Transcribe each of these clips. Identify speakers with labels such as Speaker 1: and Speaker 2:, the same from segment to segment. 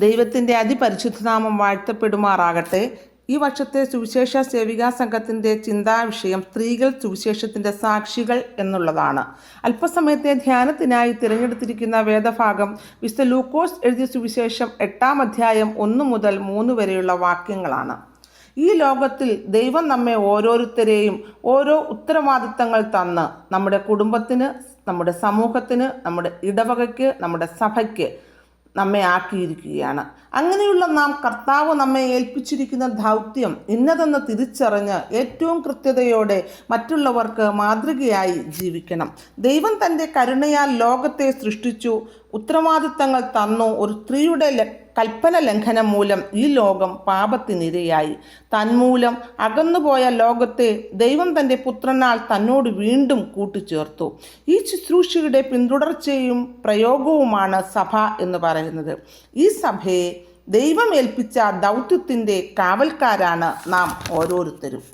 Speaker 1: ദൈവത്തിൻ്റെ അതിപരിശുദ്ധനാമം വാഴ്ത്തപ്പെടുമാറാകട്ടെ. ഈ വർഷത്തെ സുവിശേഷ സേവികാ സംഘത്തിൻ്റെ ചിന്താവിഷയം സ്ത്രീകൾ സുവിശേഷത്തിൻ്റെ സാക്ഷികൾ എന്നുള്ളതാണ്. അല്പസമയത്തെ ധ്യാനത്തിനായി തിരഞ്ഞെടുത്തിരിക്കുന്ന വേദഭാഗം വിശുദ്ധ ലൂക്കോസ് എഴുതിയ സുവിശേഷം 8-ാം അധ്യായം 1 മുതൽ 3 വരെയുള്ള വാക്യങ്ങളാണ്. ഈ ലോകത്തിൽ ദൈവം നമ്മെ ഓരോരുത്തരെയും ഓരോ ഉത്തരവാദിത്തങ്ങൾ തന്ന് നമ്മുടെ കുടുംബത്തിന്, നമ്മുടെ സമൂഹത്തിന്, നമ്മുടെ ഇടവകയ്ക്ക്, നമ്മുടെ സഭയ്ക്ക് നമ്മെ ആക്കിയിരിക്കുകയാണ്. അങ്ങനെയുള്ള നാം കർത്താവ് നമ്മെ ഏൽപ്പിച്ചിരിക്കുന്ന ദൗത്യം ഇന്നതെന്ന് തിരിച്ചറിഞ്ഞ് ഏറ്റവും കൃത്യതയോടെ മറ്റുള്ളവർക്ക് മാതൃകയായി ജീവിക്കണം. ദൈവം തൻ്റെ കരുണയാൽ ലോകത്തെ സൃഷ്ടിച്ചു, ഉത്തരവാദിത്തങ്ങൾ തന്നു. ഒരു സ്ത്രീയുടെ കൽപ്പന ലംഘനം മൂലം ഈ ലോകം പാപത്തിനിരയായി. തന്മൂലം അകന്നുപോയ ലോകത്തെ ദൈവം തൻ്റെ പുത്രനാൽ തന്നോട് വീണ്ടും കൂട്ടിച്ചേർത്തു. ഈ ശുശ്രൂഷയുടെ പിന്തുടർച്ചയും പ്രയോഗവുമാണ് സഭ എന്ന് പറയുന്നത്. ഈ സഭയെ ദൈവം ഏൽപ്പിച്ച ദൗത്യത്തിൻ്റെ കാവൽക്കാരാണ് നാം ഓരോരുത്തരും.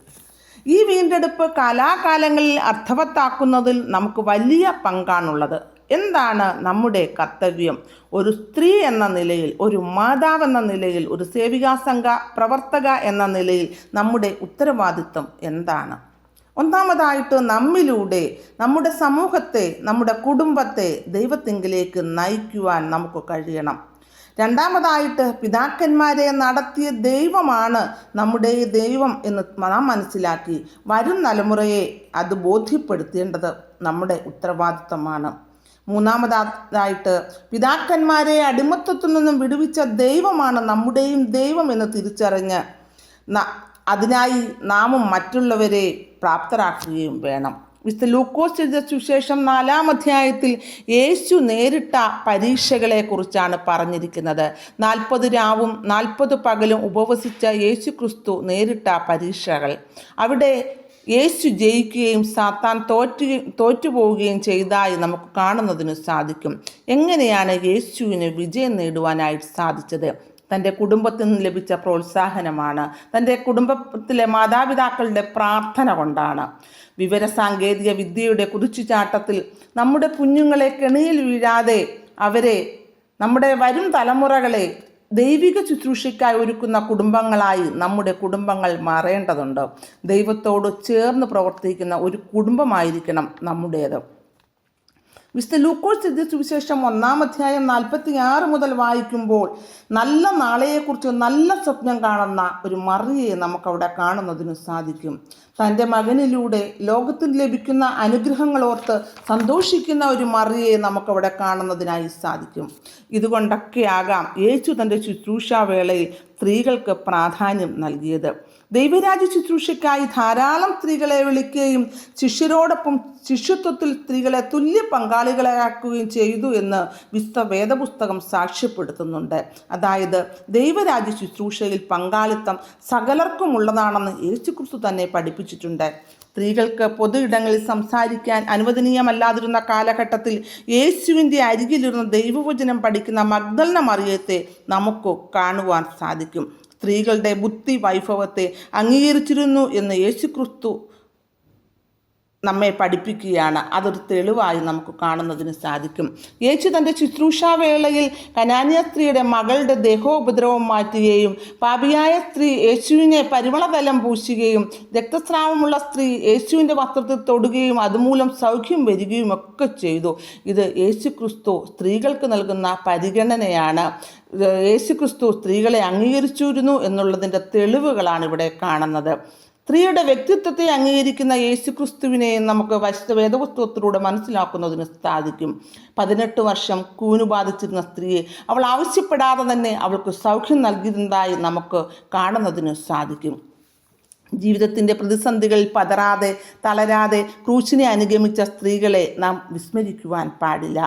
Speaker 1: ഈ വീണ്ടെടുപ്പ് കാലാകാലങ്ങളിൽ അർത്ഥവത്താക്കുന്നതിൽ നമുക്ക് വലിയ പങ്കാണുള്ളത്. എന്താണ് നമ്മുടെ കർത്തവ്യം? ഒരു സ്ത്രീ എന്ന നിലയിൽ, ഒരു മാതാവെന്ന നിലയിൽ, ഒരു സേവികാസംഘ പ്രവർത്തക എന്ന നിലയിൽ നമ്മുടെ ഉത്തരവാദിത്വം എന്താണ്? ഒന്നാമതായിട്ട് നമ്മിലൂടെ നമ്മുടെ സമൂഹത്തെ, നമ്മുടെ കുടുംബത്തെ ദൈവത്തിങ്കിലേക്ക് നയിക്കുവാൻ നമുക്ക് കഴിയണം. രണ്ടാമതായിട്ട് പിതാക്കന്മാരെ നടത്തിയ ദൈവമാണ് നമ്മുടെ ദൈവം എന്ന് നാം മനസ്സിലാക്കി വരും തലമുറയെ അത് ബോധ്യപ്പെടുത്തേണ്ടത് നമ്മുടെ ഉത്തരവാദിത്തമാണ്. മൂന്നാമതായിട്ട് പിതാക്കന്മാരെ അടിമത്തത്തിൽ നിന്നും വിടുവിച്ച ദൈവമാണ് നമ്മുടെയും ദൈവം എന്ന് തിരിച്ചറിഞ്ഞ് അതിനായി നാമും മറ്റുള്ളവരെ പ്രാപ്തരാക്കുകയും വേണം. വിശുദ്ധ ലൂക്കോസ് എഴുതിയ സുവിശേഷം 4-ാം അധ്യായത്തിൽ യേശു നേരിട്ട പരീക്ഷകളെ കുറിച്ചാണ് പറഞ്ഞിരിക്കുന്നത്. 40 രാവും 40 പകലും ഉപവസിച്ച യേശു ക്രിസ്തു നേരിട്ട പരീക്ഷകൾ. അവിടെ യേശു ജയിക്കുകയും സാത്താൻ തോറ്റുപോവുകയും ചെയ്തതായി നമുക്ക് കാണുന്നതിന് സാധിക്കും. എങ്ങനെയാണ് യേശുവിന് വിജയം നേടുവാനായിട്ട് സാധിച്ചത്? തൻ്റെ കുടുംബത്തിൽ നിന്ന് ലഭിച്ച പ്രോത്സാഹനമാണ്. തൻ്റെ കുടുംബത്തിലെ മാതാപിതാക്കളുടെ പ്രാർത്ഥന കൊണ്ടാണ്. വിവരസാങ്കേതിക വിദ്യയുടെ കുതിച്ചുചാട്ടത്തിൽ നമ്മുടെ കുഞ്ഞുങ്ങളെ കെണിയിൽ വീഴാതെ അവരെ, നമ്മുടെ വരും തലമുറകളെ ദൈവിക ശുശ്രൂഷയ്ക്കായി ഒരുക്കുന്ന കുടുംബങ്ങളായി നമ്മുടെ കുടുംബങ്ങൾ മാറേണ്ടതുണ്ട്. ദൈവത്തോട് ചേർന്ന് പ്രവർത്തിക്കുന്ന ഒരു കുടുംബമായിരിക്കണം നമ്മുടേത്. വിശുദ്ധ ലൂക്കോസ് എഴുതിയ സുവിശേഷം 1-ാം അധ്യായം 46 മുതൽ വായിക്കുമ്പോൾ നല്ല നാളെയെക്കുറിച്ച് നല്ല സ്വപ്നം കാണുന്ന ഒരു മറിയയെ നമുക്കവിടെ കാണുന്നതിന് സാധിക്കും. തൻ്റെ മകനിലൂടെ ലോകത്തിന് ലഭിക്കുന്ന അനുഗ്രഹങ്ങളോർത്ത് സന്തോഷിക്കുന്ന ഒരു മറിയയെ നമുക്കവിടെ കാണുന്നതിനായി സാധിക്കും. ഇതുകൊണ്ടൊക്കെയാകാം യേശു തൻ്റെ ശുശ്രൂഷാവേളയിൽ സ്ത്രീകൾക്ക് പ്രാധാന്യം നൽകിയത്. ദൈവരാജ്യ ശുശ്രൂഷയ്ക്കായി ധാരാളം സ്ത്രീകളെ വിളിക്കുകയും ശിഷ്യരോടൊപ്പം ശിഷ്യത്വത്തിൽ സ്ത്രീകളെ തുല്യ പങ്കാളികളാക്കുകയും ചെയ്തു എന്ന് വിശുദ്ധ വേദപുസ്തകം സാക്ഷ്യപ്പെടുത്തുന്നുണ്ട്. അതായത് ദൈവരാജ്യ ശുശ്രൂഷയിൽ പങ്കാളിത്തം സകലർക്കും ഉള്ളതാണെന്ന് യേശുക്രിസ്തു തന്നെ പഠിപ്പിച്ചിട്ടുണ്ട്. സ്ത്രീകൾക്ക് പൊതു ഇടങ്ങളിൽ സംസാരിക്കാൻ അനുവദനീയമല്ലാതിരുന്ന കാലഘട്ടത്തിൽ യേശുവിൻ്റെ അരികിലിരുന്ന് ദൈവവചനം പഠിക്കുന്ന മഗ്ദലന മറിയത്തെ നമുക്ക് കാണുവാൻ സാധിക്കും. സ്ത്രീകളുടെ ബുദ്ധി വൈഭവത്തെ അംഗീകരിച്ചിരുന്നു എന്ന് യേശുക്രിസ്തു നമ്മെ പഠിപ്പിക്കുകയാണ്. അതൊരു തെളിവായി നമുക്ക് കാണുന്നതിന് സാധിക്കും. യേശു തൻ്റെ ശുശ്രൂഷാവേളയിൽ കനാന്യ സ്ത്രീയുടെ മകളുടെ ദേഹോപദ്രവം മാറ്റുകയും പാപിയായ സ്ത്രീ യേശുവിനെ പരിമളതലം പൂശുകയും രക്തസ്രാവമുള്ള സ്ത്രീ യേശുവിൻ്റെ വസ്ത്രത്തിൽ തൊടുകയും അതുമൂലം സൗഖ്യം വരികയും ഒക്കെ ചെയ്തു. ഇത് യേശുക്രിസ്തു സ്ത്രീകൾക്ക് നൽകുന്ന പരിഗണനയാണ്. യേശുക്രിസ്തു സ്ത്രീകളെ അംഗീകരിച്ചിരുന്നു എന്നുള്ളതിൻ്റെ തെളിവുകളാണ് ഇവിടെ കാണുന്നത്. സ്ത്രീയുടെ വ്യക്തിത്വത്തെ അംഗീകരിക്കുന്ന യേശുക്രിസ്തുവിനെ നമുക്ക് വേദപുസ്തകത്തിലൂടെ മനസ്സിലാക്കുന്നതിന് സാധിക്കും. 18 വർഷം കൂന് ബാധിച്ചിരുന്ന സ്ത്രീയെ അവൾ ആവശ്യപ്പെടാതെ തന്നെ അവൾക്ക് സൗഖ്യം നൽകിയതായി നമുക്ക് കാണുന്നതിന് സാധിക്കും. ജീവിതത്തിൻ്റെ പ്രതിസന്ധികളിൽ പതറാതെ തളരാതെ ക്രൂശിനെ അനുഗമിച്ച സ്ത്രീകളെ നാം വിസ്മരിക്കുവാൻ പാടില്ല.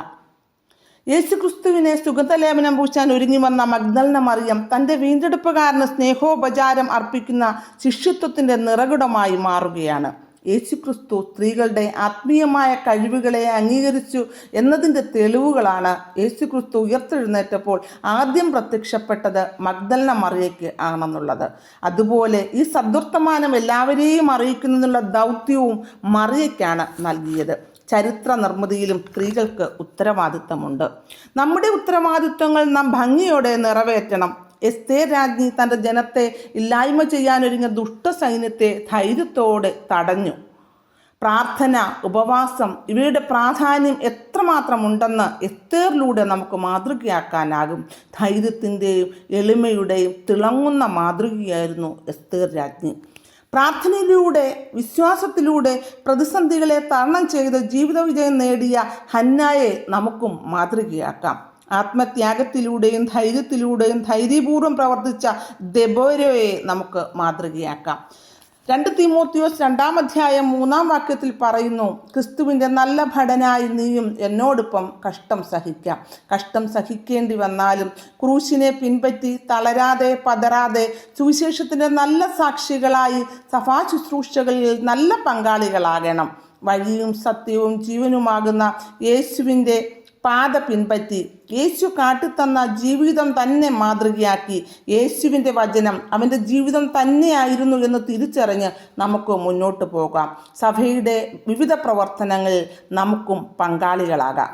Speaker 1: യേശുക്രിസ്തുവിനെ സുഗന്ധലേപനം പൂശാൻ ഒരുങ്ങി വന്ന മഗ്ദലന മറിയം തൻ്റെ വീണ്ടെടുപ്പുകാരന് സ്നേഹോപചാരം അർപ്പിക്കുന്ന ശിഷ്യത്വത്തിൻ്റെ നിറകുടമായി മാറുകയാണ്. യേശുക്രിസ്തു സ്ത്രീകളുടെ ആത്മീയമായ കഴിവുകളെ അംഗീകരിച്ചു എന്നതിൻ്റെ തെളിവുകളാണ് യേശുക്രിസ്തു ഉയർത്തെഴുന്നേറ്റപ്പോൾ ആദ്യം പ്രത്യക്ഷപ്പെട്ടത് മഗ്ദലന മറിയയ്ക്ക് ആണെന്നുള്ളത്. അതുപോലെ ഈ സദ്വർത്തമാനം എല്ലാവരെയും അറിയിക്കുന്നതിനുള്ള ദൗത്യവും മറിയയ്ക്കാണ് നൽകിയത്. ചരിത്ര നിർമ്മിതിയിലും സ്ത്രീകൾക്ക് ഉത്തരവാദിത്തമുണ്ട്. നമ്മുടെ ഉത്തരവാദിത്തങ്ങൾ നാം ഭംഗിയോടെ നിറവേറ്റണം. എസ്തേർ രാജ്ഞി തൻ്റെ ജനത്തെ ഇല്ലായ്മ ചെയ്യാനൊരുങ്ങിയ ദുഷ്ടസൈന്യത്തെ ധൈര്യത്തോടെ തടഞ്ഞു. പ്രാർത്ഥന, ഉപവാസം ഇവയുടെ പ്രാധാന്യം എത്രമാത്രമുണ്ടെന്ന് എസ്തേറിലൂടെ നമുക്ക് മാതൃകയാക്കാനാകും. ധൈര്യത്തിൻ്റെയും എളിമയുടെയും തിളങ്ങുന്ന മാതൃകയായിരുന്നു എസ്തേർ രാജ്ഞി. പ്രാർത്ഥനയിലൂടെ, വിശ്വാസത്തിലൂടെ പ്രതിസന്ധികളെ തരണം ചെയ്ത് ജീവിത വിജയം നേടിയ ഹന്നായെ നമുക്കും മാതൃകയാക്കാം. ആത്മത്യാഗത്തിലൂടെയും ധൈര്യത്തിലൂടെയും ധൈര്യപൂർവ്വം പ്രവർത്തിച്ച ദെബോരയെ നമുക്ക് മാതൃകയാക്കാം. 2 തീമോത്തിയോസ് 2-ാം അധ്യായം 3-ാം വാക്യത്തിൽ പറയുന്നു, ക്രിസ്തുവിൻ്റെ നല്ല ഭടനായി നീയും എന്നോടൊപ്പം കഷ്ടം സഹിക്കാം. കഷ്ടം സഹിക്കേണ്ടി വന്നാലും ക്രൂശിനെ പിൻപറ്റി തളരാതെ പതറാതെ സുവിശേഷത്തിൻ്റെ നല്ല സാക്ഷികളായി സഭാ ശുശ്രൂഷകളിൽ നല്ല പങ്കാളികളാകണം. വഴിയും സത്യവും ജീവനുമാകുന്ന യേശുവിൻ്റെ പാത പിൻപറ്റി യേശു കാട്ടിത്തന്ന ജീവിതം തന്നെ മാതൃകയാക്കി യേശുവിൻ്റെ വചനം അവൻ്റെ ജീവിതം തന്നെയായിരുന്നു എന്ന് തിരിച്ചറിഞ്ഞ് നമുക്ക് മുന്നോട്ട് പോകാം. സഭയുടെ വിവിധ പ്രവർത്തനങ്ങളിൽ നമുക്കും പങ്കാളികളാകാം.